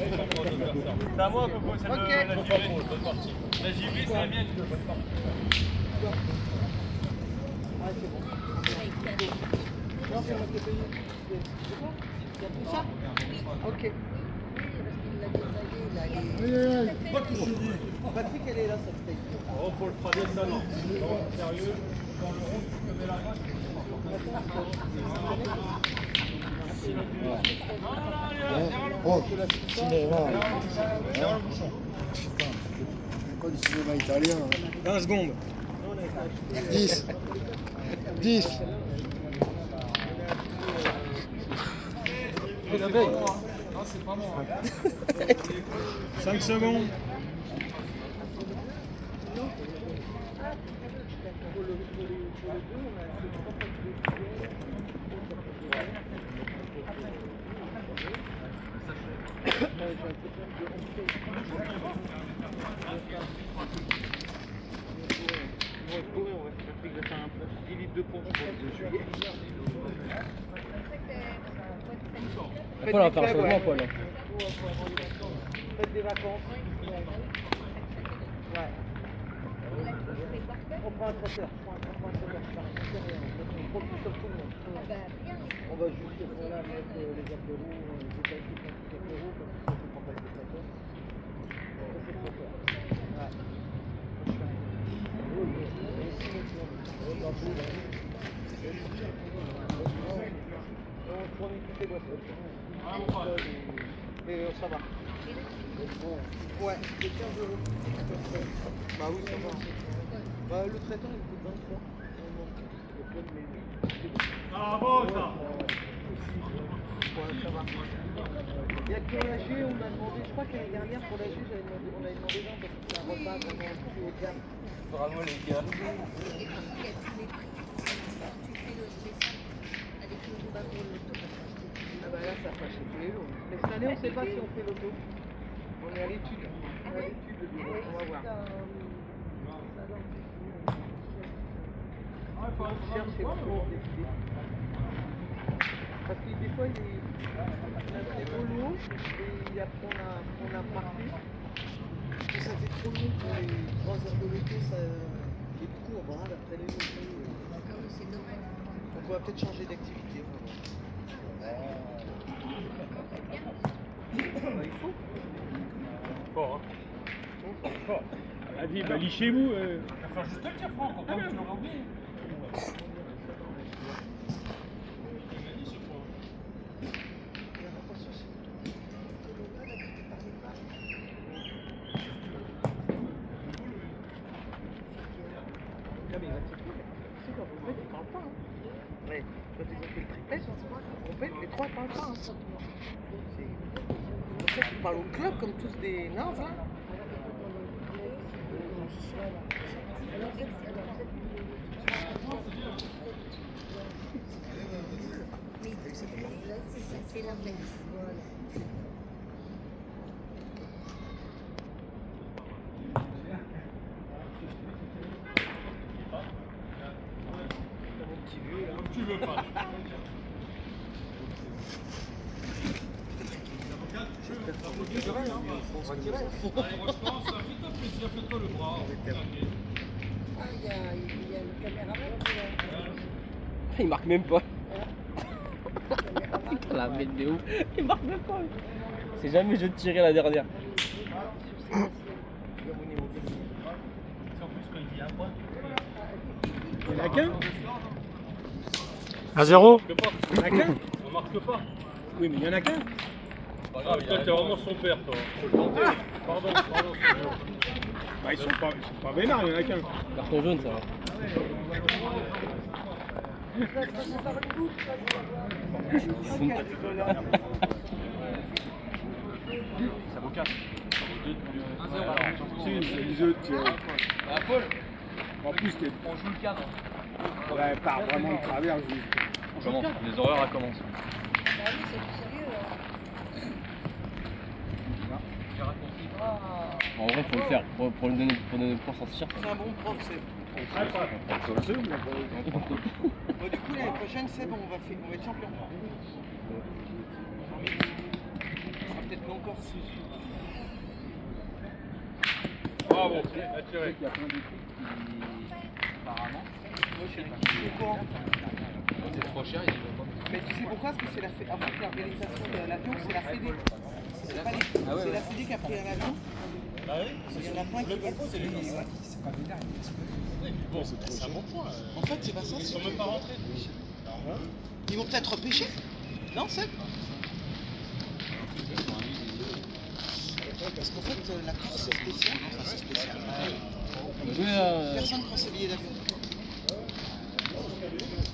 C'est à moi, Coco, c'est Ok. la givrée. La givrée, c'est la mienne. Ah, c'est bon. Non, c'est moi qui ai payé. C'est bon? Il y a tout ça? Ok. Patrick, elle est là, cette fille. Oh, pour le frader, ça non. Non, sérieux, dans le rond, tu te mets la main. Oh, cinéma. Derrière le bouchon. Putain, c'est quoi du cinéma italien? 20 secondes. 10. 10. La veille. Non, c'est pas moi. 5 secondes. On va être bourré, on va faire Patrick va faire un peu 10 litres de pompe pour le 2 juillet. Paul, on va faire un changement, Paul. Faites des vacances. Ouais. On prend un traiteur. On profite sur tout le monde. On va juste voilà, mettre les apéros, j'ai pas été pour les apéros parce que je ne prends pas les traiteur. Ça c'est trop cher. Ouais. On fournit toutes les boissons. Et ça va. Ouais, c'est 15 euros. Bah oui, ça va. Bah, le traiteur il coûte 23. Ah bon, ça. Ouais, ça va. Il y a que la G, on a demandé, je crois que l'année dernière pour la G, on avait demandé non parce que c'est un repas vraiment plus haut de gamme. Bravo les gars. Ah bah là, ça fâche tous les jours. Mais cette année, on ne sait pas si on fait l'auto. On est à l'étude. On est à l'étude de bureau. On va voir. On cherche et pour décider. Parce que des fois, on a fait au lot et après on a parti. Parce que ça fait trop long pour les 3 heures de l'auto. Et du coup, on brade après les autos. C'est dommage. Donc on va peut-être changer d'activité. Bah, il faut. Fort, hein. Fort. Elle a dit, bah lichez-vous. Enfin, juste le dire, Franck, on tu l'aurais oublié. Ouais, quand ils ont fait le triplet, on pète, les 3 parlent pas. Hein. C'est pour ça qu'ils parlent au club comme tous des nazes là. C'est l'inverse. Tu veux pas. Fais-toi le bras. Ah, il y a le caméraman qui va. Il marque même pas. La bête de ouf. Il marque même pas. C'est jamais je tirais la dernière. En plus, quand il dit un point. Il y en a qu'un. 1-0. Il y en a qu'un. On marque pas. Oui, mais il y en a qu'un. Pas grave, toi, t'es vraiment son père, toi. Faut le tenter. Pardon. Bah, ils sont pas vénards, il y en a qu'un. Carton jaune, ça va. Ça vaut 4. Si, c'est les autres. Ah, Paul, En plus, on joue le cadre. ouais, part vraiment de travers. On commence. Les horreurs, elles commencent. Bah oui, c'est tout sérieux. J'ai raccourci. En vrai, faut le faire pour s'en sortir. C'est un bon prof, c'est. Bon, du coup, l'année prochaine, c'est bon, on va être champion. On sera peut-être qu'en Corse. Bravo. Il y a plein d'équipes qui, apparemment, Moi, je suis au courant. c'est trop cher, ils y vont pas. Mais tu sais pourquoi? Parce que c'est en fait, l'organisation de l'avion, c'est la Fédé. C'est pas c'est la Fédé qui a pris un avion. Il y en a plein qui veulent. C'est pas vénère, Bon, c'est un bon point. En fait, c'est pas ça. Ils sont même pas rentrés. Ils vont peut-être repêcher. Non, c'est. Parce qu'en fait, la Corse, c'est spécial. Enfin, c'est spécial. Personne ne prend ses billets d'avion.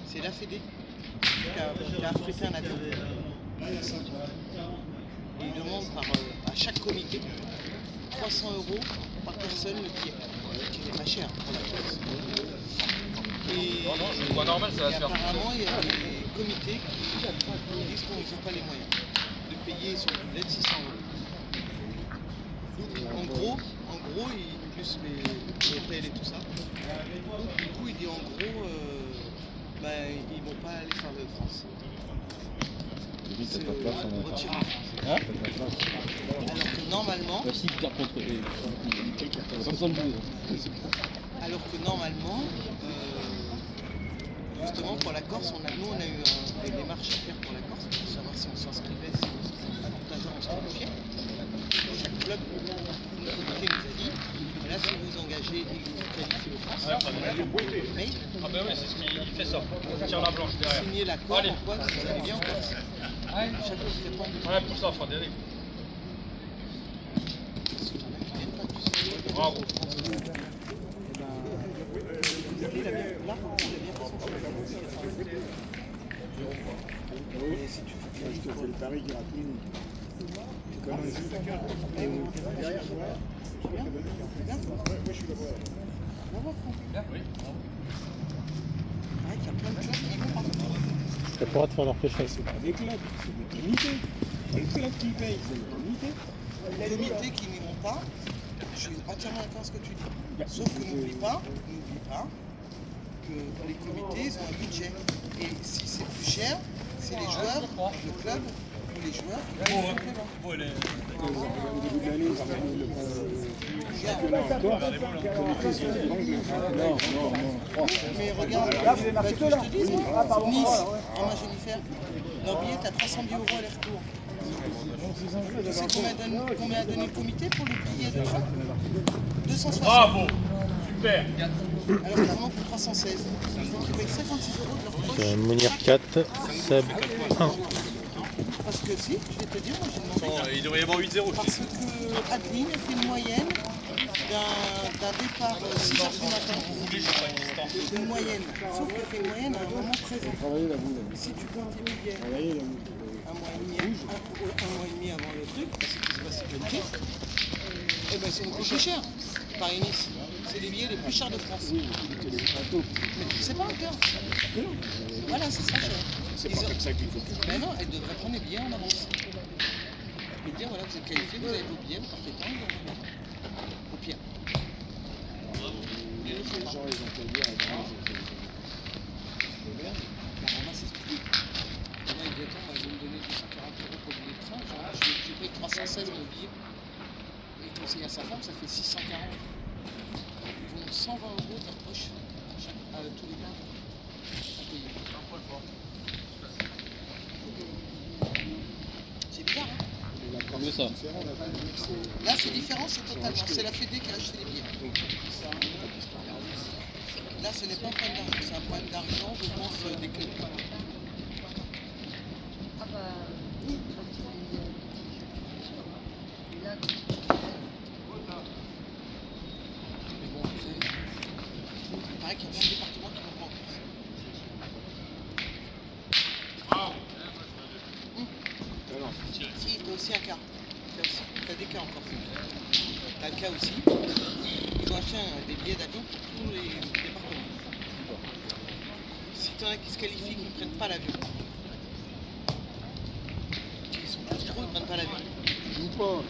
C'est la Fédé qui a affrété un avion. Et ils demandent à chaque comité 300 € par personne le billet. Ce qui n'est pas cher pour la Corse. Et, c'est pas normal, ça va se faire. Apparemment, il y a des comités qui disent qu'ils n'ont pas les moyens de payer sur une lettre 600 €. Donc, en gros, plus les hôtels et tout ça. Donc, du coup, il dit en gros, ils vont pas aller faire de France. Limite, t'as pas de place en Retirer. T'as pas de place. Alors que normalement, justement pour la Corse, nous on a eu des démarches à faire pour la Corse pour savoir si on s'inscrivait, si on partageait, on se qualifiait. Chaque club, le comité nous a dit, là si vous vous engagez et que vous qualifiez au France, mais Ah bah oui, c'est ce qu'il fait ça. Il tire la blanche derrière. signez l'accord en quoi vous allez bien en Corse. Chaque fois que vous faites Ouais, pour ça, on fera des règles. Bravo. Et si tu fais Je te fais le pari qui rapide. Ça pourra te faire leur pêcher. C'est pas des clubs, c'est des comités. C'est le club qui paye, c'est le comité. les comités qui n'iront pas, je suis entièrement d'accord avec ce que tu dis. Sauf que n'oublie pas que les comités ils ont un budget. Et si c'est plus cher, c'est les joueurs, le club ou les joueurs qui vont Au début de l'année, ils organisent le championnat en Corse. Le comité se dit non. Mais regarde, je te dis, Nice, en Jennifer, leur billet est à 310 € aller-retour. Tu sais combien a donné le comité pour le billet de train? 260. Bravo. Super. Alors que normalement pour 316. Il faut qu'ils payent 56 € de leur poche. C'est Mounir 4, Seb 1. Parce que si, je vais te dire, moi j'ai demandé. Il devrait y avoir 8-0. Parce que Admin fait une moyenne d'un départ 6h du matin. Une moyenne. Sauf qu'elle fait une moyenne à un moment présent. Travaillez la boule. Si tu prends tes billets Travaillez la boule. un mois et demi avant le truc, parce que c'est pas sécurité, et ben ils sont beaucoup plus chers. Paris-Nice, c'est les billets les plus chers de France. Mais tu sais pas encore. Voilà, c'est ça cher. C'est pas comme ça qu'il faut. Mais non, elle devrait prendre les billets en avance. Et dire voilà, vous êtes qualifié, vous avez vos billets, vous partez quand, vous en revenez. Au pire. Les gens, les employés, La ramasse, c'est stupide. Moi, il dit attends, moi, je vais me donner 240 € pour le billet de train. Genre, j'ai payé 316 mon billet. Et conseiller à sa femme, ça fait 640. Ils vont 120 € de leur poche tous les mois à payer. C'est bizarre, hein? Là, c'est différent, c'est totalement. C'est la Fédé qui a acheté les billets. Là, ce n'est pas un problème d'argent, c'est un problème d'argent, je pense, des clubs. Ah bah, là, Mais bon, tu sais, il paraît qu'il y a plein de départements qui vont pas en Corse. Si, t'as aussi un cas. T'as des cas en Corse. T'as le cas aussi. Ils ont acheté des billets d'avion pour tous les départements. Si t'en as qui se qualifient, qui ne prennent pas l'avion. Ils sont tous trop, ils ne prennent pas l'avion. Ou pas. Donc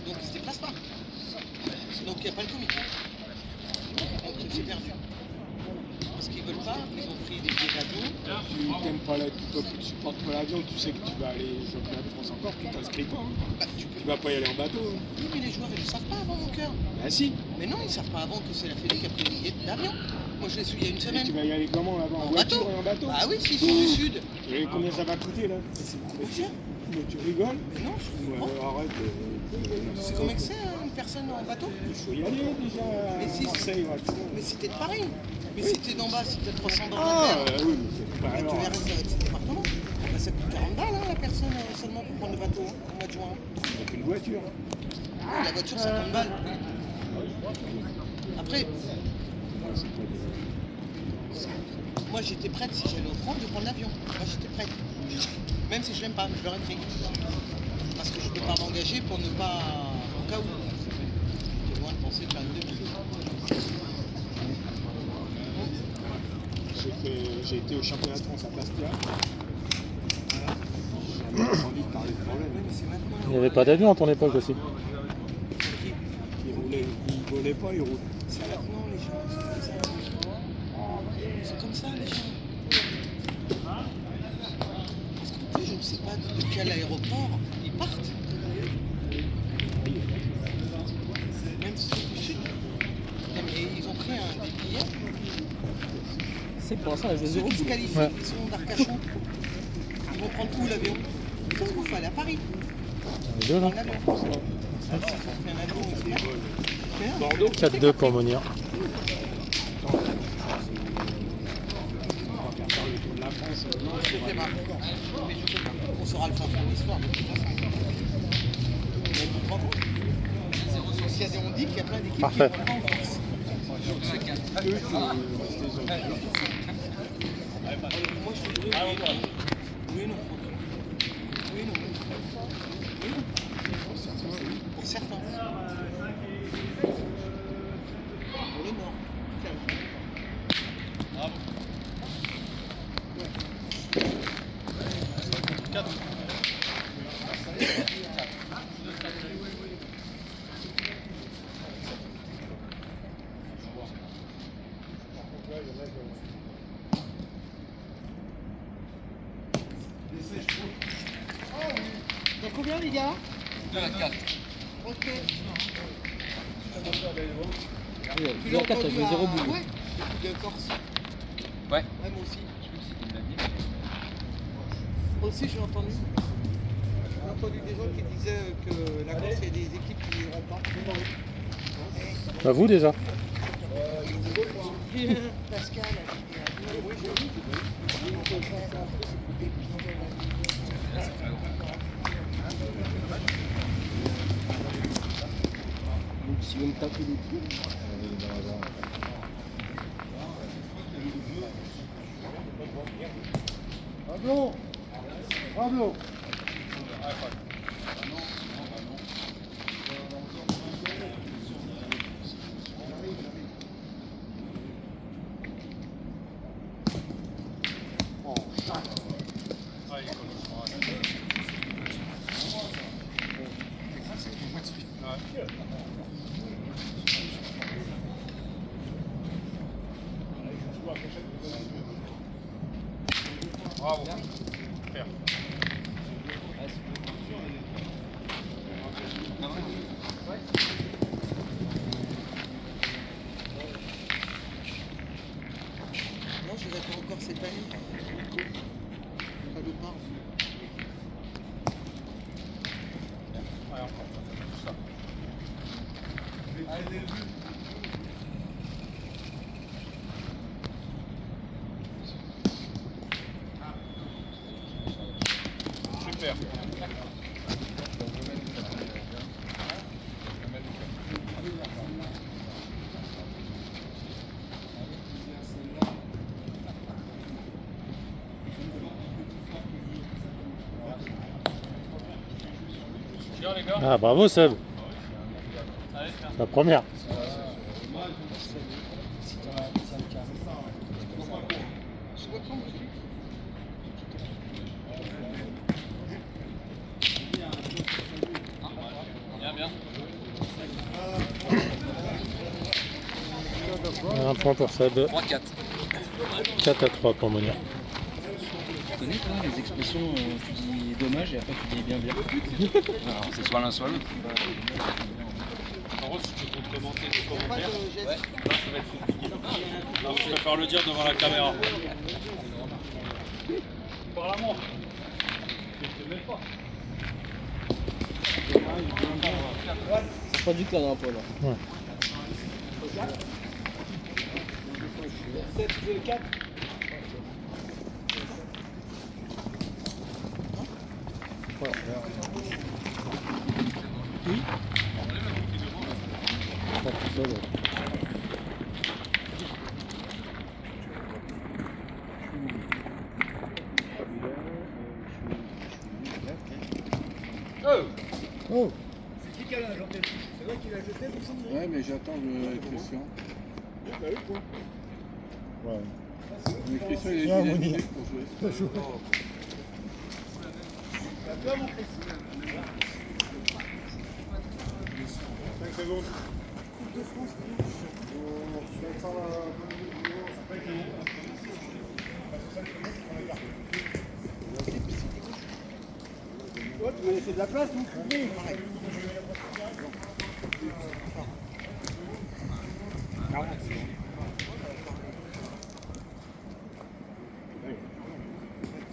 ils ne se déplacent pas. Donc il n'y a pas le comité. Donc c'est perdu. Parce parce qu'ils veulent pas, ils ont pris des billets d'avion. Tu t'aimes pas tu supportes pas l'avion, tu sais que tu vas aller au championnat de France encore, tu t'inscris pas. Hein. Bah, Tu vas pas y aller en bateau. Hein. oui, mais les joueurs ils le savent pas avant mon cœur. Bah si. Mais non, ils savent pas avant que c'est la Fédé qui a pris le billet d'avion. Moi je l'ai su il y a une Et semaine. tu vas y aller comment là-bas? En voiture et en bateau? Ah oui, s'ils sont du sud. Et combien ça va coûter là? C'est beaucoup cher. Mais tu rigoles? Mais non, je Ouais, comprends. arrête. C'est combien que c'est une personne en bateau? Il faut y aller déjà Mais à si- Marseille. Ouais, tu sais. Mais c'était de Paris. Mais si t'es d'en bas, si t'es 300 dans Ah la oui, mais c'est pas tu alors. verrais ça avec cet département. Bah, ça coûte 40 balles hein, la personne seulement pour prendre le bateau hein, au mois de juin. Avec une voiture. La voiture 50 balles. Après, moi j'étais prête si j'allais en France de prendre l'avion. Moi j'étais prête. Même si je l'aime pas, mais je l'aurais pris. Parce que je peux pas m'engager pour ne pas. Au cas où. J'étais loin de penser faire une demi. J'ai été au championnat de France à Bastia. J'ai jamais entendu parler de problème. Oui, mais c'est maintenant. Il n'y avait pas d'avion à ton époque aussi. Ils volaient pas, ils roulaient. C'est maintenant les gens, c'est comme ça. C'est comme ça les gens. Parce qu'en plus, je ne sais pas de quel aéroport ils partent. Même si c'est du sud. Non, mais ils ont pris des billets. C'est pour ça, Ceux qui se qualifient, Ouais. ils sont d'Arcachon. Ils vont prendre où l'avion? Ça se trouve, il faut aller à Paris. Les deux là. En avion. Ça, on fait un avion exprès. Bordeaux. 4-2 pour Monir. On va faire faire le tour de la France. Non, je ne fais pas. Mais je sais pas. On saura le fin fond de l'histoire de toute façon. Mais tu te rends compte? S'il y a des on dit qu'il y a plein d'équipes qui ne vont Parfait. pas en France. Moi je suis oui, non. Oui, non. Oui, non. Oui, non. Pour certains. Pour le Nord. Clairement. Il y a combien les gars? 2 à 4. Ok. Tu l'as entendu à... 0 boule. Ouais, de Corse. Ouais. Ouais, moi aussi. Moi aussi, j'ai entendu. J'ai entendu des gens qui disaient que la Corse, il y a des équipes qui n'iront pas. Bah vous déjà. Pascal, Si on tape les pieds. Pablo. Pablo. Bravo. Faire. Non, je n'irai pas encore cette année. Pas de part. Ouais, encore. Tout ça. Super. Ah bravo Seb. La première. Je vois quand Bien, bien. Un point pour Seb. 3-4. 4 à 3 pour Monia. Tu connais toi les expressions, tu dis dommage et après tu dis bien. Alors c'est soit l'un soit l'autre. Par contre, si tu peux commenter des Pas commentaires, de geste. là ça va être compliqué. Non, je préfère le dire devant la caméra. Par l'amour. Je te mets pas. C'est pas du cadre un peu là. Ouais. 7-4. Pas tout seul. Oh. Ouais, mais j'attends Christian. Ouais. Mais Christian, il Ah, a dit Monia. minutes pour jouer. Ouais, tu m'as laissé de la place, vous.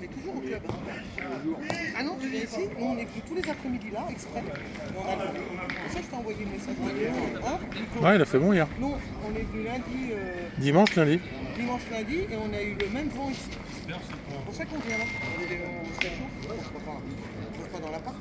C'est toujours au club. Ah non, tu viens ici, nous on est venus tous les après-midi là, exprès. Et on a demandé. C'est ça que je t'ai envoyé le message. Hein, Nico Ouais, il a fait bon hier. Nous, on est venus lundi, Dimanche, lundi. dimanche, lundi, et on a eu le même vent ici. C'est pour ça qu'on vient là. On se réchauffe. On ne reste pas dans l'appart.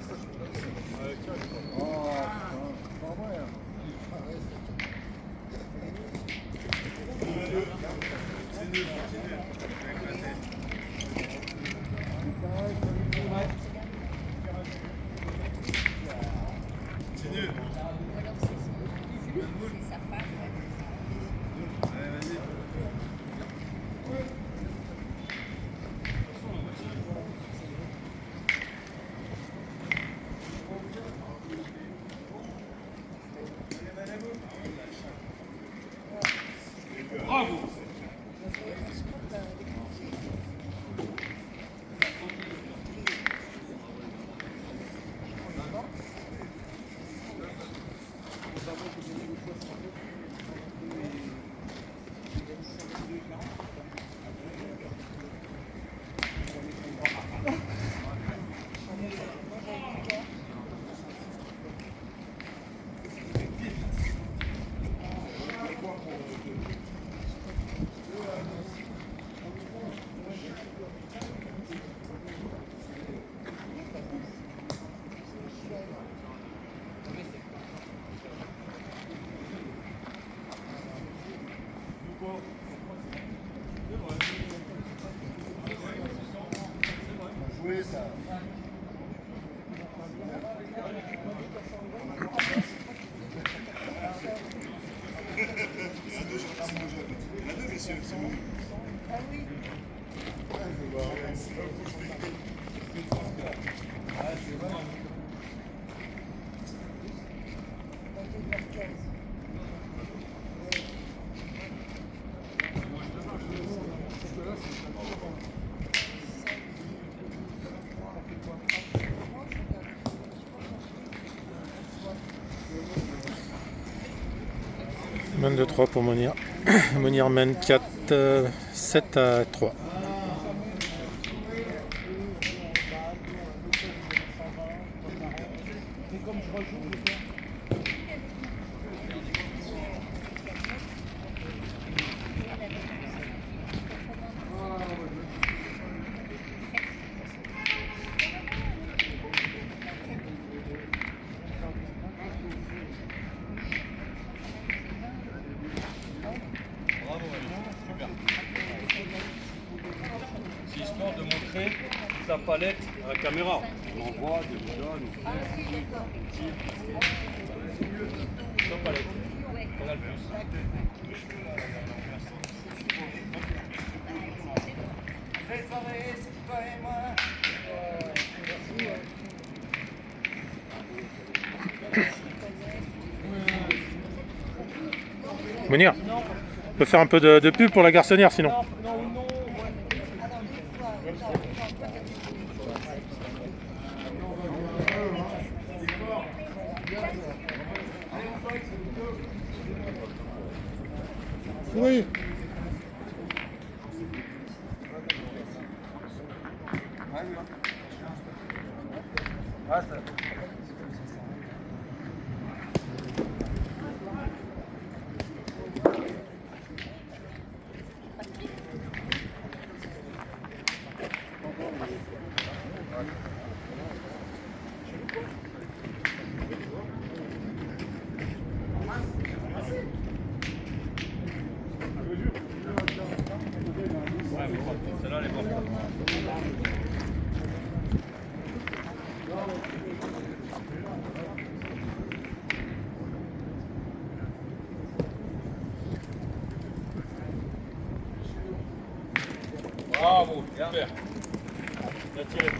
Mène de 3 pour Monir. Monir mène 4, 7 à 3. C'est histoire de montrer ta palette à la caméra. On en voit des jeunes. Ta palette. Canal Plus. Monir, on peut faire un peu de pub pour la garçonnière sinon. Non, Oui. Celle-là, elle est bonne. Bravo, super. Bien tiré.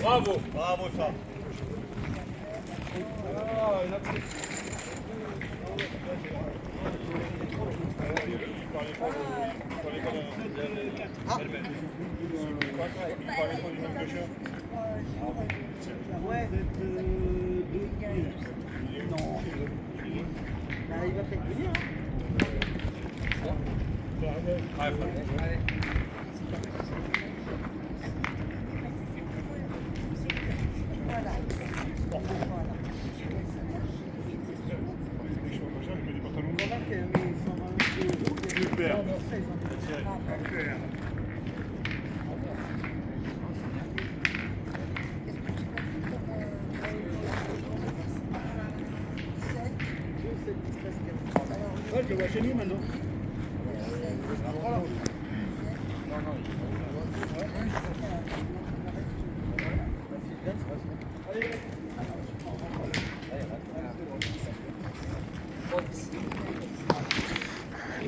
Bravo, bravo ça. Ouais, non. Bah, il va peut-être venir. Allez, frère. Super. Ouais, je le vois chez nous maintenant.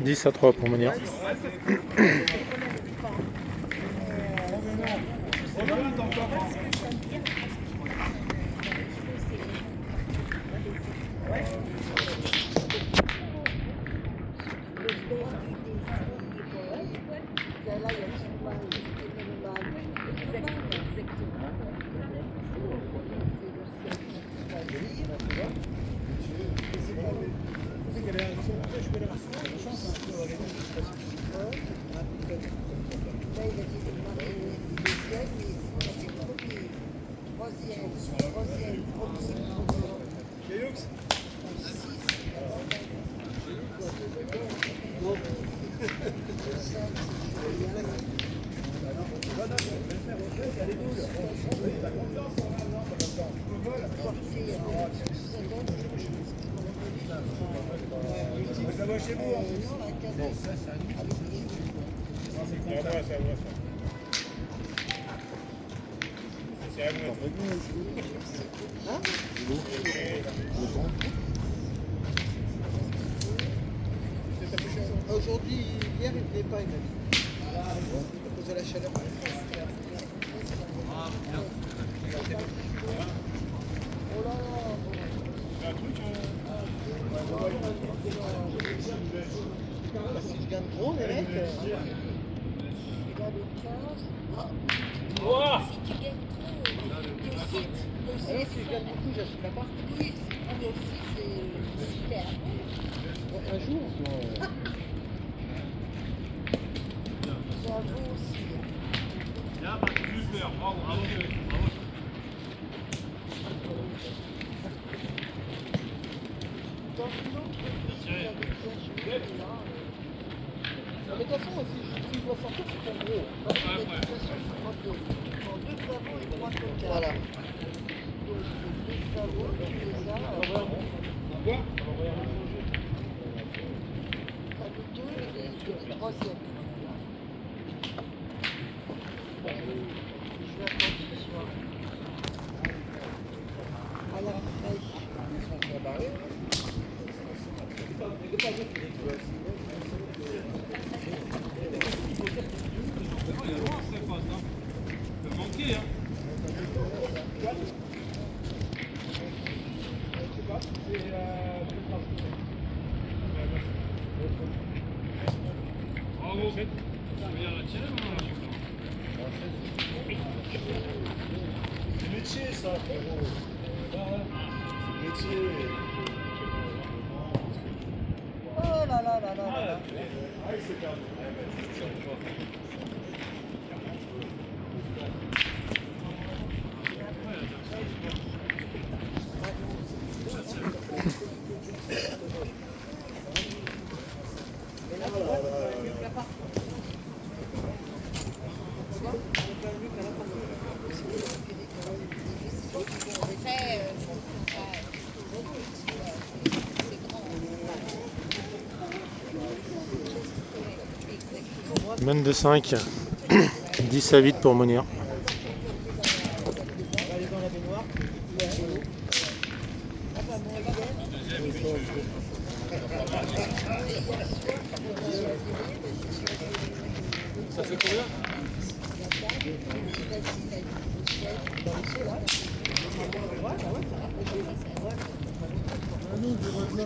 « 10-3 pour Monia. Ça va chez vous, Aujourd'hui, hier, il ne venait pas, il m'a dit. À cause de la chaleur. Si je gagne gros, les mecs. Ouah. Si tu gagnes trop, Alors, si je gagne beaucoup, j'achète la part. oui, moi aussi, c'est super. Un jour, J'avoue aussi. Bien, super, bravo, bravo. Dans l'autre, il y avait bien joué, là. mais de toute façon, si je dois sortir, c'est pour gros. De toute façon, il faut prendre deux pavots et trois coca. Voilà. Donc, deux pavots, tu les as. Pas le deux et le troisième. Je vais attendre ce soir. À la fraîche. Bravo. Ça veut dire la tirer, C'est métier ça, frérot. C'est métier. Oh là là là là là. Ah, il s'est perdu. Mène de 5. 10 à 8 pour Monir. Aller dans la baignoire. Ça fait combien? Ah non, je reviens.